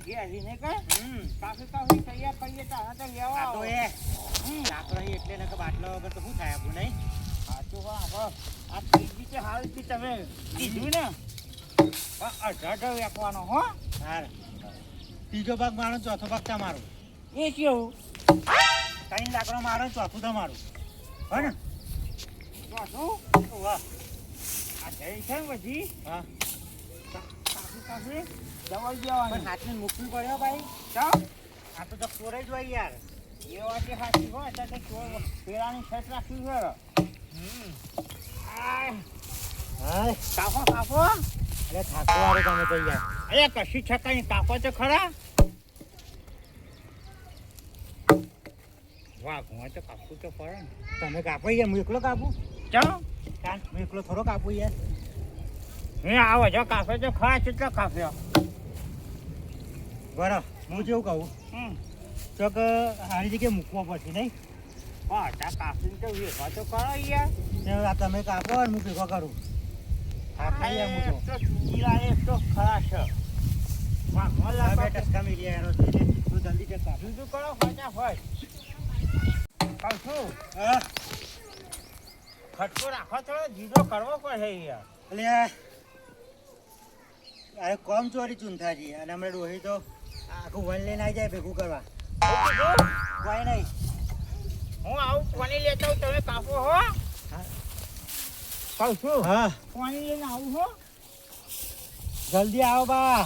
હજી નહીં કઈ કાફી તૈયાર કરીએ તારા તો લેવા આ તો એ લાકડો એટલે ને કે બાટલો વગર તો શું થાય આપણું નહીં સાચું હા આ ત્રીજી તે હાલથી તમે કીધું ને અઢાર વેકવાનો હો હાર ત્રીજો ભાગ મારો ચોથો ભાગ તમારો એ કેવું ત્રણ લાકડો મારો ચોથું તમારું હે ને ચોથું વાહ આ જઈ છે ને બધી હા કાફી દવાઈ દેવાની પણ હાથને મૂકવું પડ્યો ભાઈ ચાલ આ તો ચોરે જ હોય યાર એ વાત સાચી હોય તો પેલાની શર્ટ રાખવી છે હા કાપો કાપો અરે થાકો વાળો તમે તો યાર અરે કશી છકાઈ કાપો તો ખરા વાહ હું તો કાપવું તો પડે ને તમે કાપો યાર હું એકલો કાપું ચાલો કાન હું એકલો થોડો કાપું યાર મેં આવો જો કાપે તો ખરા કેટલો કાપ્યો બરાબર હું જેવું કહું તો કે આની જગ્યાએ મૂકવો પડશે નહીં હા ત્યાં કાપીને તો વેચવા તો કરો યાર આ તમે કાપો અને હું ભેગો કરું હા ખાઈ યાર હું તો એક તો ખરા છે વાહ મોલા બે ટસકા મિલી યાર તું જલ્દી ટકા બીજું કરો ફટાફટ કહું છું હા ખટકો રાખો થોડો જીરો કરવો પડે યાર એટલે અરે કોમ ચોરી ચૂંથાજી અને હમણાં ડોહી તો આખું વન લઈને આવી જાય ભેગું કરવા કોઈ નહીં હું આવું પાણી લેતા હું તમે કાપો હો કહું છું હા પાણી લઈને આવું હો જલ્દી આવો બા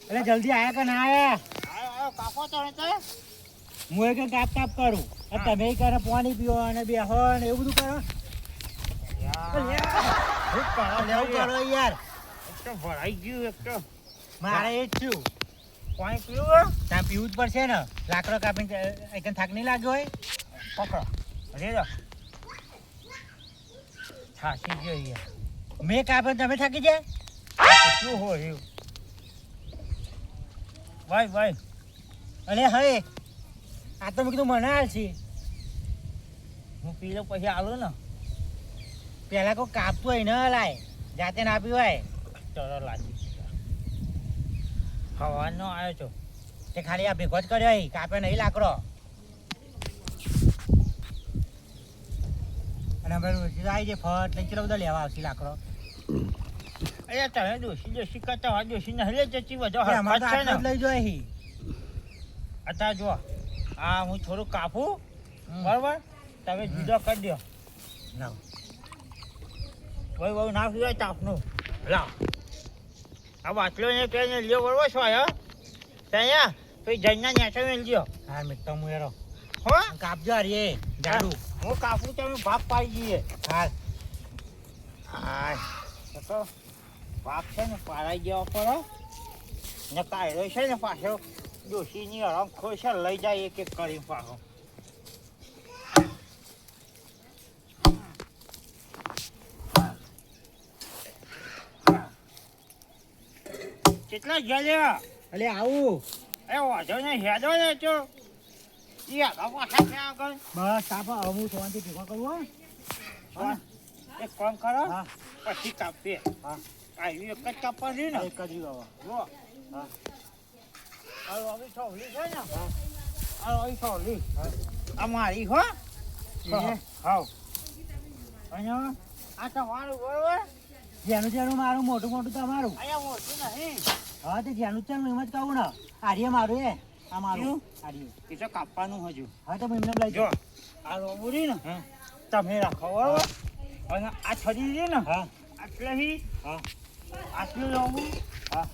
એટલે જલ્દી આયા કે ના આયા કાપો તો હું એક કાપ કાપ કરું અને તમે કરે પાણી પીવો અને બેહો ને એવું બધું કરો લેવું કરો યાર એક તો ભરાઈ ગયું એક તો મારે એ જ છું પાણી પીવું ત્યાં પીવું જ પડશે ને લાકડો કાપીને એક થાક નહીં લાગ્યો હોય પકડો રેડો થાકી ગયો યાર મેં કાપે તમે થાકી જાય શું હોય એવું ભાઈ અરે હવે આ તો મેં કીધું મને હાલ છે હું પી લો પછી આવું ને પેલા કોઈ કાપતું હોય ન હલાય જાતે ના આપ્યું હોય ચલો લાગી હવાનો આવ્યો છો તે ખાલી આ ભેગો જ કર્યો હોય કાપે નહીં લાકડો અને અમે રોજ આવી જાય ફટ લઈ ચલો બધા લેવા આવશે લાકડો અરે તમે દોશી કરતા હોય દોશી ને હલે જતી બધો અમારે તો હરકત છે આટલું જ ને લઈ જાય અત્યારે જો આ હું થોડું કાપું બરાબર તમે જુદો કરી દો ના બહુ ના પીવાય તાપનું લાવ આ બાટલો ને કે લ્યો બરોબર છો આયો ત્યાં પછી જઈને નેચો મેલજો હા મિત્ર હું એરો હો કાપજો અરે જાડું હું કાપું તમે ભાગ પાડી દઈએ હા હા તો ભાગ છે ને પાડાઈ દેવા પડે ને કાયરો છે ને પાછો ડોશીની આરામ ખોશ લઈ જાય એક એક કરી પાછો કેટલા ગયા એટલે આવું એ વાંધો ને હેડો ને તો યા પાછા ક્યાં આગળ બસ આપા હું શાંતિ ભેગો કરવું હા એક કામ કરો હા પછી કાપીએ હા આ એક જ કાપવાની ને એક જ બાબા જો હા આ આવી છોલી છે ને હા આ આવી છોલી હા આ મારી હો એ હાવ અને આ તમારું બરોબર જેનું જેનું મારું મોટું મોટું તમારું અહીંયા મોટું નહીં હા તે જેનું ચાલ એમ જ કહું ને આર્ય મારું એ આ મારું આર્ય એ તો કાપવાનું હજુ હા તો હું એમને લઈ જો જાઉં આ રોબુરી ને હા તમે રાખો બરોબર અને આ છરી છે ને હા આટલેથી હા આટલું રોબુ હા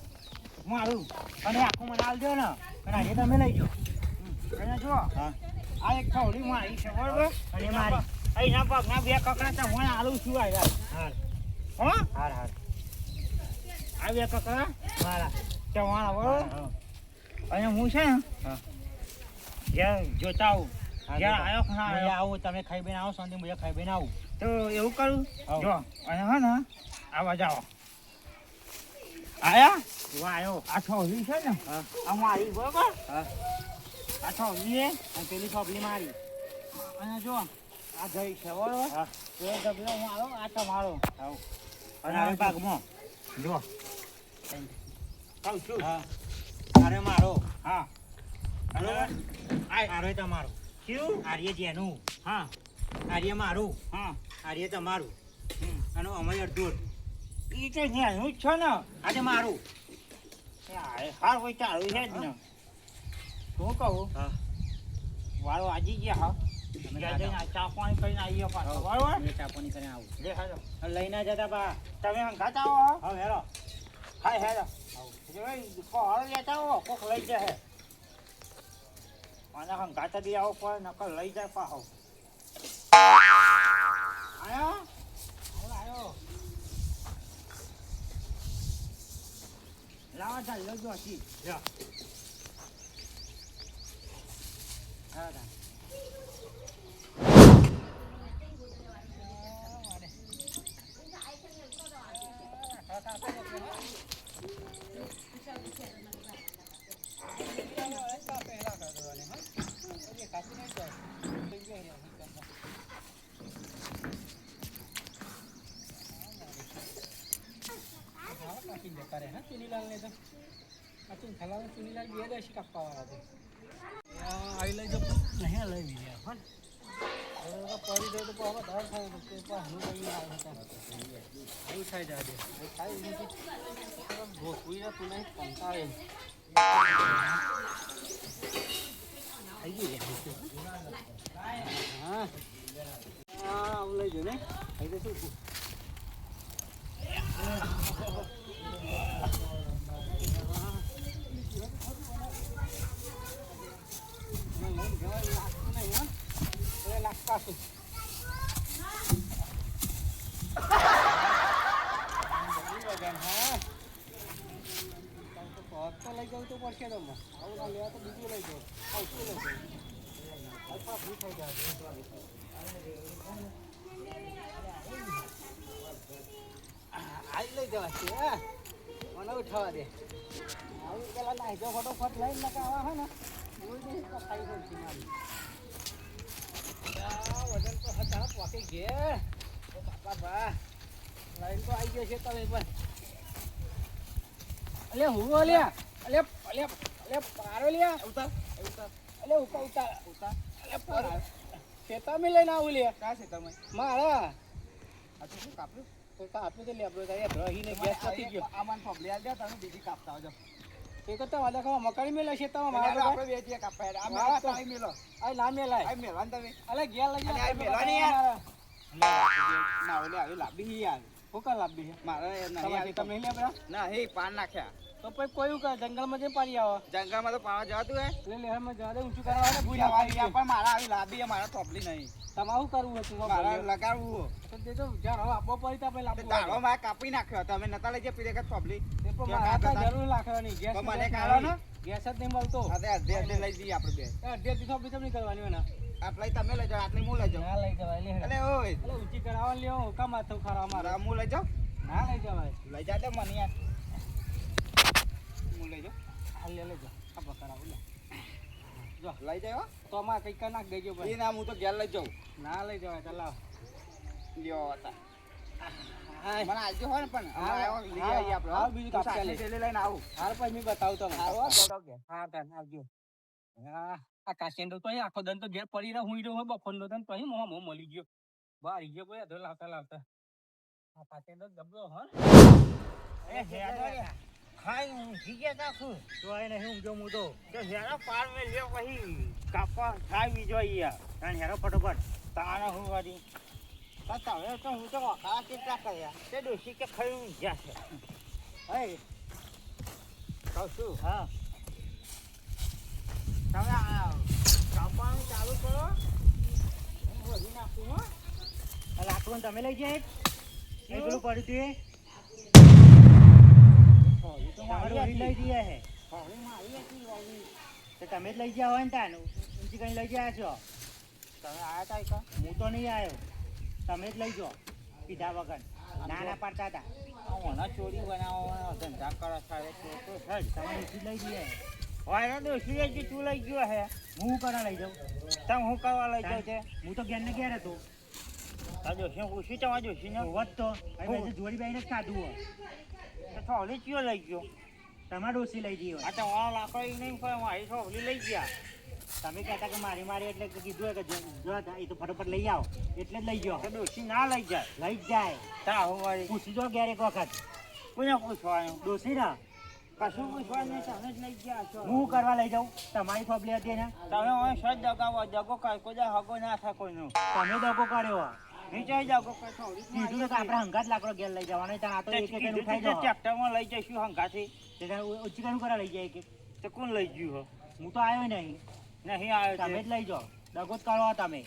મારું અને આખું મને આલજો ને અને આજે તમે લઈ જાઓ અને જો હા આ એક થોડી મારી છે બરોબર અને મારી અહીંના પગના બે કકડા તો હું આલું છું યાર હાર હો હાર હાર આ બે કકડા મારા તમારા બરોબર હા અને હું છે ને હા જ્યાં જોતા આવું હા, જ્યાં આવ્યો કે ના હું આવ્યો આવું તમે ખાઈ બેન આવો શાંતિ હું ખાઈ બેન આવું તો એવું કરું આવો. જો અને હા ને આવા જાઓ આયા હું આવ્યો આ છોલી છે ને હા આ મારી બરોબર હા આ છોલી અને પેલી સોપલી મારી અને જો આ જઈ છે બરોબર હા. તો એ ડબલો મારો આ તમારો આવ. અને હવે ભાગમાં જો કહું છું હા અરે મારો હા બરોબર આ આરે તમારો શું આર્ય જેનું હા આર્ય મારું હા આર્ય તમારું હમ. અને અમે અડધું ઈ તો ન્યાનું જ છે ને આજે મારું હાર હોય ચાલુ છે જ ને શું કહું હા વાળો આજી ગયા હા તમે ત્યાં જઈને આ ચા પાણી કરીને આવીએ પાછો બરોબર મેં ચાપોની કરીને આવું લે હેલો લઈને જતા બા તમે હંગાત આવો હો? હા હેરો હાય હેલો કોહળ લેતા આવો કોક લઈ જાય અને હંગાત બી આવો પણ નકર લઈ જાય પાછો આયો આયો લાવા ચાલ લજો હજી લ્યો હા તા આવી લઈ જાઓ નહીં લઈ લીધા હા પડી જાય તો હવે દર થાય તો હું કઈ આવ્યું થાય જાય થાય ભોસવી તું નહીં કંટાળે થઈ ગઈ હા આવું લઈ જાઓ ને થઈ જશે શું નાખતા તો લઈ જવું તો પડશે તમે આવું ના લેવા તો બીજું લઈ જાઓ આવતું લઈ જાઓ અચ્છા ભૂ થઈ જાય આવી લઈ જવા છે મને ઉઠાવા દે આવું પેલા નાહી જાઓ ફટોફટ લઈને નકા આવા હોય ને જોઈ દઈશ તો ખાઈ પડશે મારી વજન તો હતા પોકી ઘેર બાપા બા લાઈન તો આવી ગયો છે તમે પણ અલે હું અલ્યા અલે અલે અલે પારો લ્યા ઉતાર ઉતાર અલે ઉતાર ઉતાર ઉતાર અલે પારો ખેતા મે લઈને આવું લ્યા કા છે તમે મારા આ તો શું કાપ્યું તો કાપ્યું તો લે આપણો તારે રહીને ગેસ પતી ગયો આમાન પબલી આલ દે તમે બીજી કાપતા આવજો એ તો વાદા ખાવા મકાઈ મેલે છે તમે મારા આપણે વેચીએ કાપા આ મારા ટાઈમ મેલો આ ના મેલાય આ મેલવાન તમે અલે ગેલ લઈ જા આ મેલવાની યાર ના ઓલે આવી લાબી યાર કોકા લાબી છે મારે નહીં તમે લે બરા ના હે પાન નાખ્યા તો પછી કોયું કા જંગલમાં જઈ પાડી આવો જંગલમાં તો પાવા જવાતું હે એટલે લહેરમાં જવા દે ઊંચું કરાવવા ને ભૂજા આવી પણ મારા આવી લાબી મારા ટોપલી નહીં તમારું કરવું હતું મારા લગાડવું તો તે તો જાર હવે આપો પડી તા પછી લાબુ તારો માં કાપી નાખ્યો તમે નતા લઈ જે પીરે કે ટોપલી તે પણ મારા જરૂર લાખવાની ગેસ મને કાઢો ને ગેસ જ નહીં મળતો અરે અડધે લઈ જઈએ આપણે બે અડધે થી ટોપલી તમને કરવાની હોય ને આટલા તમે લઈ જાઓ આટલી હું લઈ જાઉં ના લઈ જવાય અલે ઓય અલે ઊંચી કરાવવા લ્યો કા માથું ખરા મારા હું લઈ જાઉં ના લઈ જવાય લઈ જા દે મને યાર હું લઈ જાઉં આ લઈ જાઓ આ બકરાવ લે જો લઈ જાવ તો માં કઈ કા નાખ દેજો ભાઈ ના હું તો ઘેર લઈ જાઉં ના લઈ જવાય ચલાવ લ્યો હતા મને આવજો હોય ને પણ લઈ આવીએ આપણે હા બીજું કાપતા લઈને આવું હાલ પછી મેં બતાવું તમને હા તાન આવજો હા આ કાશેન્ડો તો આખો દન તો ઘેર પડી રહ્યો હુઈ રહ્યો બફોરનો દન પછી મોં મળી ગયો બહાર ગયો ભાઈ અધો લાવતા લાવતા આ કાશેન્ડો દબલો હ એ હેડો ખાઈ ઊંઘી ગયા તાખું તો આય નહીં ઊંઘજો હું તો હેડો પાર મેં લ્યો પછી કાપવા ખાવી જોઈએ તાણ હેરો ફટોફટ તારા હું વાળી તમે તો હું તો વખા કેટલા કર્યા તે ડોસી કે ખાઈ ઊંઘ્યા છે હે કહું છું હા તમે કાપવાનું ચાલુ કરો ભરી નાખું હો લાકડું તમે લઈ જાય પેલું પડ્યું તે તમારું લઈ જઈએ હે તો તમે જ લઈ ગયા હોય ને તાનું ઊંચી કઈ લઈ ગયા છો તમે આયા તા કા હું તો નહીં આવ્યો તમે જ લઈ જાઓ કીધા વગર નાના પાડતા હતા ઓના ચોરી બનાવવાનો ધંધા કરો સારે તો તમે ઊંચી લઈ જઈએ વાયરો ડોશી એ જે તું લઈ ગયો હે હું કરા લઈ જાઉં તમ હું કરવા લઈ જાવ છે હું તો ઘેર ને ઘેર હતો આ ડોશી પૂછ્યું તમારા ડોશીને વધતો જોડી બેહીને જ ખાધું હોય તો થોડી કયો લઈ ગયો તમારે ડોસી લઈ જઈ હોય આ તો વાળો લાકડો ઈ નહીં પણ મારી થોડી લઈ ગયા તમે કહેતા કે મારી મારી એટલે કીધું હોય કે જો એ તો ફટોફટ લઈ આવો એટલે જ લઈ ગયો તો ડોશી ના લઈ જાય લઈ જ જાય તા હું મારી પૂછી જો ઘેર એક વખત કોને પૂછવાનું ડોસી ના કશું પૂછવાનું નહીં તમે જ લઈ ગયા છો હું કરવા લઈ જાઉં તમારી ફોબલી હતી ને તમે હવે સજ દગાવો દગો કાંઈ કોઈ હગો ના થાય કોઈનો તમે દગો કર્યો નીચે દગો કોઈ થોડી કીધું તો આપણે હંગાત લાકડો ઘેર લઈ જવાનો ત્યાં આ તો એક એક ઉઠાઈ જાવ ટ્રેક્ટરમાં લઈ જઈશું હંગાથી ઓછી કરું કરા લઈ જાય કે તો કોણ લઈ ગયું હો હું તો આવ્યો નહીં નહીં આવ્યો તમે જ લઈ જાઓ દગો જ કરો તમે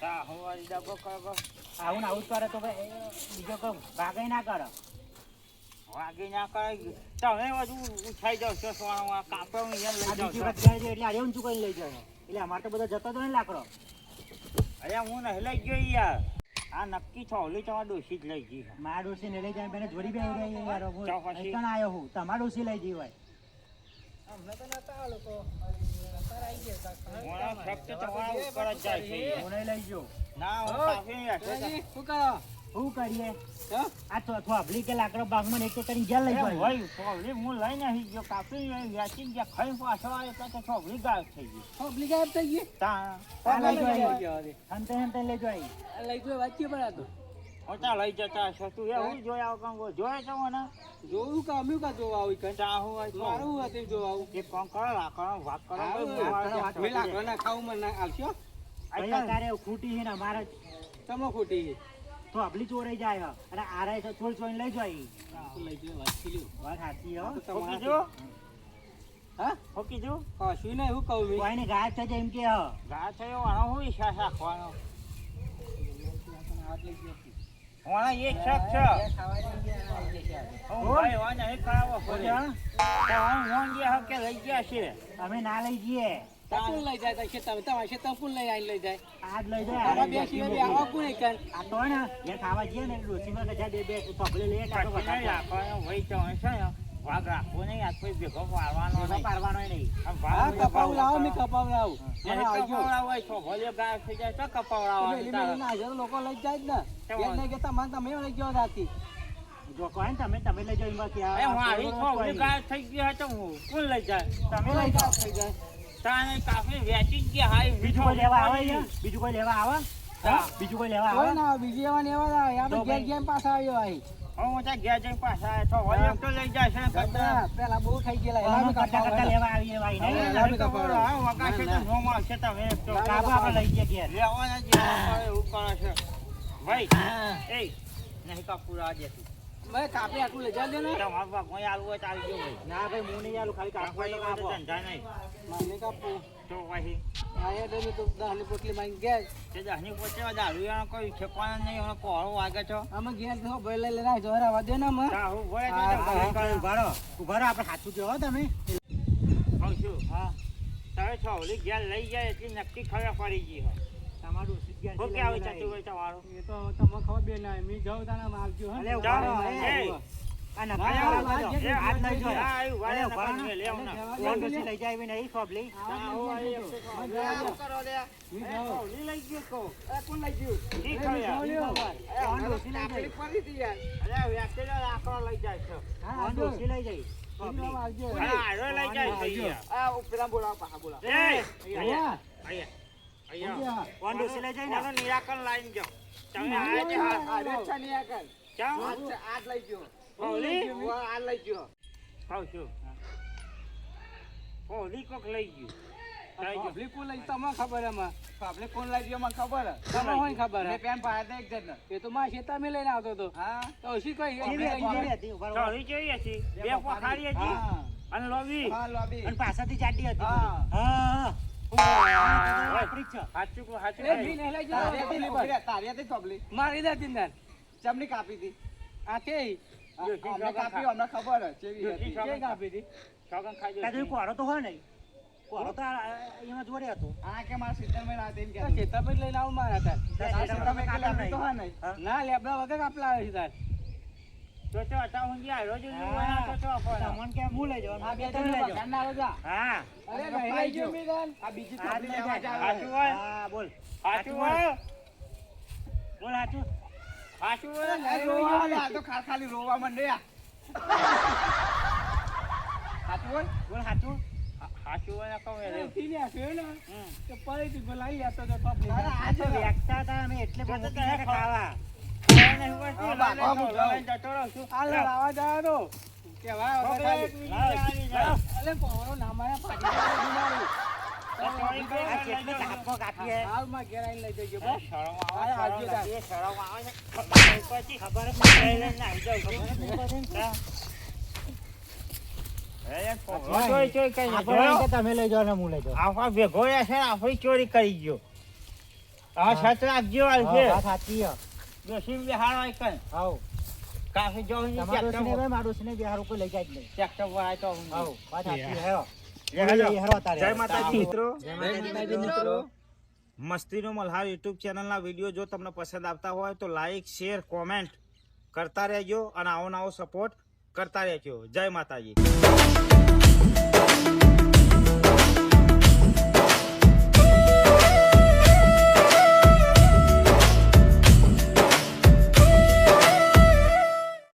તા હું વાળી દગો કરો આવું ને આવું જ કરે તો બીજો કોઈ ભાગે ના કરો વાગી ના કરે તમે બધું ઉઠાઈ જાવ છો સોનામાં કાપડ અહીંયા લઈ જાવ છો એટલે આજે ઊંચું કરીને લઈ જાય એટલે અમારે તો બધો જતો તો ને લાકડો અરે હું નહીં લઈ ગયો યાર આ નક્કી થોડી તમારા ડોશી જ લઈ ગઈ મારા ડોસી ને લઈ જાય બેને જોડી બે યાર તો પછી? કણ આવ્યો હું તમારા ડોસી લઈ જઈ હોય અમને તો નતા આ લોકો અત્યારે આવી ગયા મોણા ફક્ત તમારા ઉપર જ જાય છે હું નહીં લઈ ગયો ના હું કાપી બેઠો શું કરો શું કરીએ હો? આ તો થોભલી કે લાકડો બાગમાં એક એક કરીને ઘેર લઈ જાય ભાઈ થોડી હું લઈને આવી ગયો કાપી વેચી ગયા ખાઈ પાછો આવ્યો એટલે થોડી ગાયબ થઈ ગઈ પબ્લિક ગાયબ થઈ ગઈ તા આ લઈ લઈ જાય ગયો હવે. હંતે હંતે લઈ જાય આ લઈ ગયો વાંચ્યો પણ આ તો ઓટા લઈ જતા હશો તું એવું જોયા કંગો જોયા છો મને જોયું કે અમે કા જોવા આવી કઈ ચા હું મારું હતું જોવા આવું એક કામ કરો લાકડો ભાગ કરો મેં લાકડો ના ખાવું મને ના આવશો ભાઈ અત્યારે ખૂટી છે ને અમારે તમે ખોટી થોભલી ચોરાઈ જાય અને આરાય તો છોડ છોડીને લઈ જાય લઈ ગયો વાત કરી વાત સાચી હો હોકી જો હા હોકી જો કશું નહીં હું કહું મેં કોઈને ગાયબ થઈ જાય એમ કે હ ગા થયો વાળો હું ઈચ્છા રાખવાનો હાથ લઈ ગયો વાળા એક શક છે હું ભાઈ વાને એક કરાવો પડે તો હું મોન ગયા કે લઈ ગયા છે અમે ના લઈ જઈએ કોણ લઈ જાય તા ખેતર તમારા ખેતર કોણ લઈ આવીને લઈ જાય આજ લઈ તારા બે જાય સિવાય બે આવા કોણ કર આ તો ને એ ખાવા જઈએ ને ડોસીમાં કજા બે થોભલી લઈએ કાઢો પછી નહીં રાખવાનો ભાઈ તો છે ને વાઘ રાખવો નહીં આ કોઈ ભેગો પાડવાનો નહીં પારવાનો નહીં આમ હા ભાગ કપાવ લાવો મેં કપાવ લાવું એને કપાવડા હોય તો ભલે ગાય થઈ જાય તો કપાવડા લોકો લઈ જાય જ ને એમ નહીં કે તમારે તમે લઈ ગયો રાતી જો કહે ને તમે લઈ જાઓ એમાં કે એ મારી છોકરી ગાય થઈ ગઈ તો હું કોણ લઈ જાય તમે લઈ જાઓ થઈ જાય તાને કાફી વેચી જ ગયા હાઈ બીજું કોઈ લેવા આવે અહીંયા? બીજું કોઈ લેવા આવે બીજું કોઈ લેવા કોઈ આવે ના બીજી એવા ને એવા ના યાર તો ઘેર ભાઈ. ઘેર પાછા આવ્યો આઈ હું ત્યાં ઘેર જઈને પાછા તો વળી એક તો લઈ જાય છે કદાચ પેલા બહુ ખાઈ ગયેલા એલા આમાં બી કરતા કરતા કપાવ લેવા આવીએ ભાઈ હવે નહીં એલા બી કપાવ વગા છે તો નો મળશે તમે એક તો કાબુ આપણે લઈ જઈએ ઘેર લેવાના જે કરે એવું કરે છે ભાઈ એ નહીં કાપુરા આજે તું મેં કાપી આટલું લઈ જાય ને તમારા બાપ કોઈ આલુ હોય તો આવી ગયો ભાઈ ના ભાઈ હું નહીં આલું ખાલી કાપવા કાપવા તો કાપો ધંધા નહીં માને કાપું તો પછી આયા તો તો દાહની પોટલી માંગી ગયા તે દહની પોતે દારૂ કોઈ ઠેકવાના નહીં હવે કોળો વાગે છો અમે ઘેર તો ભાઈ લઈ લઈને જો રવા દે ને અમે તા હું ભય ઉભા રહો આપણે સાચું કહો તમે કહું છું હા તમે છોલી ઘેર લઈ જાય એટલી નક્કી ખબર પડી ગઈ હો તમારું સીટ હું કે આવી જતું હોય તમારું એ તો તમને ખબર બે ના મેં જાઉં તાના આવજો અલે હે ઉભા રહો, એ. આ નખાયા એ હાથ લઈ હા, જાય આવ્યું, વાળે અલે ઉભા નખાને રહો. લે આવના. કોણ ડોસી લઈ જાય એવી નહીં સોબલી છોલી લઈ ગયો કહું. કોણ લઈ ગયું ઠીક છે યાર. કોણ ડોસી લઈ જાય પડી હતી યાર અરે વ્યક્તિનો લાકડો લઈ જાય છે કોણ ડોસી લઈ જાય સોબલી. આવજો હા, હવે લઈ જાય છે યાર. આ ઉપરા બોલાવ પાછા બોલાવ એ, અહીંયા, અહીંયા, અહીંયા. કોણ ડોસી લઈ જાય ને કોનું નિરાકરણ લાઈન જાઓ. તમે આયા છે હા. આ છની આગળ જાઓ. આજ લઈ ગયો હોલી? આ લઈ ગયો ખાઉં છું. હોલી કોક લઈ ગયું. લઈ ગયું. પબ્લિક કોણ લઈ તમને ખબર એમાં પબ્લિક કોણ લઈ ગયો મને ખબર તમને હોય ખબર મેં પેન પાડ્યા એક જણ એ તો માં શેતા મેં લઈને આવતો હતો હા તો ઓછી કઈ કેવી હતી, કેવી હતી? ઉભા રહો. ચોરી જોઈએ છે. બે પોખારી હતી. અને લોબી. લોબી અને પાછળથી ચાટી હતી હા. હા હા વાપરી જ છે. સાચું કહું, સાચું એ કહું. ભી નહીં લઈ જતો મારી દેતી ને ચમની કાપી હતી આ કે અમને કાપી અમને ખબર ડોશી કે છોકરા કાપી હતી છોકરા ખાઈ કાં તો એ જશે. કોરો તો હોય નહીં કોરો તો એમાં જોડે હતો આ કે મારા સીતરમાં રાતે એમ કે ખેતરમાં લઈને આવું મારા તાર ખેતરમાં તમે કાપી તો હા નહીં હા? ના લેબડા વગર કાપલા આવે છે તાર તો અટા ઊંઘી આવ્યો જો જોવાના તો આપણો તમને કે હું લઈ જવાનું આ બે તમે ત્રણ લઈ જાઓ. બગાડના આવે જા. હા અરે નહીં લઈ ગયો મીરાન. આ બીજી આ ચોપડી લઈ લેવા જાય. જાવ. સાચું હોય હા બોલ સાચું હોય બોલ સાચું સાચું હોય અરે રોવા લા, આ તો ખાલી રોવા માંડ્યા. સાચું હોય? બોલ સાચું સાચું હોય ને કહું એટલે થી ને આપ્યો ને હમ. કે ફરીથી બોલાવી લેતો તો પપ અરે આ તો વેચતા હતા અમે એટલે તો બધું તો કીધું કે ખાવા હા, બાપા, હું જાઉં. આ લે લાવા જાય તો કેવા હવે ખાલી. અલે પોરો નામાયા પાછી તો બધું મારું. આ કેટલી ધાપો કાપી હે હાલમાં ઘેર આવીને લઈ જજો બસ. આપણે કે તમે લઈ જાઓ ને હું લઈ જાઉં. ભેગો છે ને આપણી ચોરી કરી ગયો હવે સચ રાખજો હા, છે વાત સાચી હે. દોશી બિહાર હોય કઈ આવો. કાફી જો તમારો ડોશીને ભાઈ, મારો ડોશીને બિહાર કોઈ લઈ જાય જ નહીં. ટ્રેક્ટર પર આવ્યો તો આવો, વાત સાચી હે. હેલો. તારે. જય માતાજી મિત્રો જય માતાજી મિત્રો. મસ્તીનો મલ્હાર યુટ્યુબ ચેનલના વિડીયો જો તમને પસંદ આવતા હોય તો લાઈક શેર કોમેન્ટ કરતા રહેજો અને આવો નવો સપોર્ટ કરતા રહેજો. જય માતાજી.